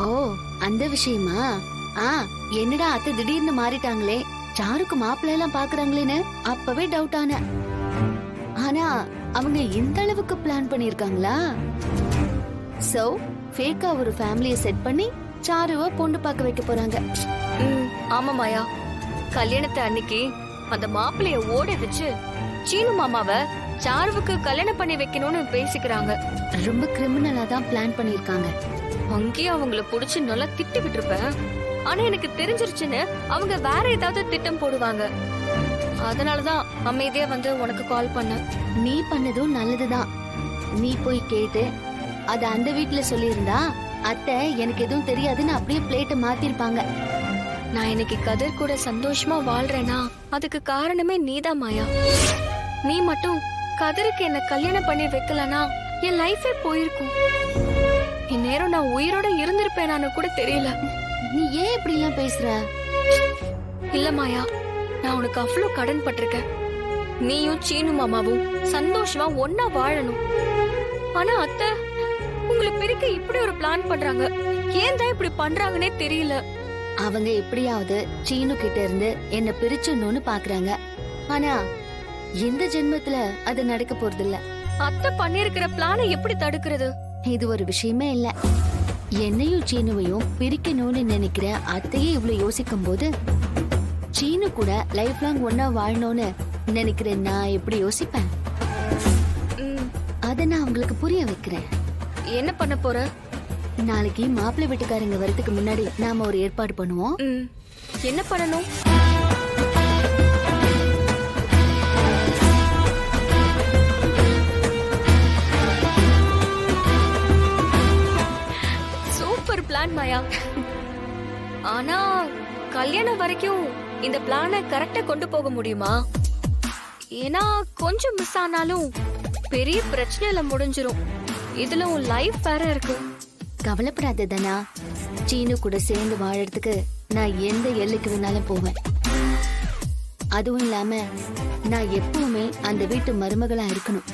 ஓ, அந்த விஷயமா? ஆ, என்னடா அத்தை திடீர்னு மாறிட்டாங்களே, சாருக்கு மாப்பிள்ளை எல்லாம் பாக்குறாங்களேன்னு அப்பவே டவுட் ஆன. ஆனா அவங்க இந்த அளவுக்கு பிளான் பண்ணிருக்காங்களா? சோ ஃபேக்கா ஒரு ஃபேமிலிய செட் பண்ணி சாருவ பொண்ணு பார்க்க வைக்க போறாங்க. ஆமா மாயா, கல்யாணத்தை அன்னைக்கு அந்த மாப்பிள்ளைய ஓட வச்சு சீனு மாமாவ சாருவுக்கு கல்யாணம் பண்ணி வைக்கணும்னு பேசிக்கிறாங்க. ரொம்ப கிரிமினலா தான் பிளான் பண்ணிருக்காங்க. அங்கேயே அவங்கள புடிச்சு நல்லா திட்டி விட்டுருப்பேன். ஆனா எனக்கு தெரிஞ்சிருச்சுன்னு அவங்க வேற ஏதாவது திட்டம் போடுவாங்க. அதனாலதான் அமைதியா வந்து உனக்கு கால் பண்ண. நீ பண்ணதும் நல்லதுதான். நீ போய் கேட்டு அத அந்த வீட்டுல சொல்லியிருந்தா அத்தை எனக்கு எதுவும் தெரியாதுன்னு அப்படியே பிளேட்டை மாத்திருப்பாங்க. நான் இன்னைக்கு கதிர் கூட சந்தோஷமா வாழ்றேனா அதுக்கு காரணமே நீதான் மாயா. நீ மட்டும் கதிருக்கு என்ன கல்யாணம் பண்ணி வைக்கலனா என் லைஃபே போயிருக்கும். இந்நேரம் நான் உயிரோட இருந்திருப்பேனான்னு கூட தெரியல. நீ ஏன் இப்படி எல்லாம் பேசுற? இல்ல மாயா, நான் உனக்கு அவ்வளவு கடன் பட்டிருக்கேன். நீயும் சீனு மாமாவும் சந்தோஷமா ஒன்னா வாழணும். ஆனா அத்தை உங்களை பிரிக்க இப்படி ஒரு பிளான் பண்றாங்க. ஏன் தான் இப்படி பண்றாங்கன்னே தெரியல. அவங்க எப்படியாவது சீனு கிட்ட இருந்து என்ன பிரிச்சுன்னு பாக்குறாங்க. ஆனா இந்த ஜென்மத்துல அது நடக்க போறது இல்ல. அத்தை பண்ணிருக்கிற பிளானை எப்படி தடுக்கிறது? இது ஒரு விஷயமே இல்ல. என்னையும் சீனுவையும் பிரிக்கணும்னு நினைக்கிற அத்தையே இவ்வளவு யோசிக்கும் போது சீனு கூட லைஃப் லாங் ஒன்னா வாழணும்னு நினைக்கிறேன் நான் எப்படி யோசிப்பேன்? அத நான் உங்களுக்கு புரிய வைக்கிறேன். என்ன பண்ண போற? நாளைக்கு மாப்பிள்ளை வீட்டுக்காரங்க வரதுக்கு முன்னாடி நாம ஒரு ஏற்பாடு பண்ணுவோம். என்ன பண்ணணும்? சூப்பர் பிளான் மாயா. ஆனா கல்யாணம் வரைக்கும் இந்த பிளானை கரெக்டா கொண்டு போக முடியுமா? ஏன்னா கொஞ்சம் மிஸ் ஆனாலும் பெரிய பிரச்சனையில முடிஞ்சிரும். இதுல உன் லைஃப் வேற இருக்கு. கவலைப்படாத தனா, சீனு கூட சேர்ந்து வாழறதுக்கு நான் எந்த எல்லைக்கு வேணாலும் போவேன். அதுவும் இல்லாம நான் எப்பவுமே அந்த வீட்டு மருமகளா இருக்கணும்.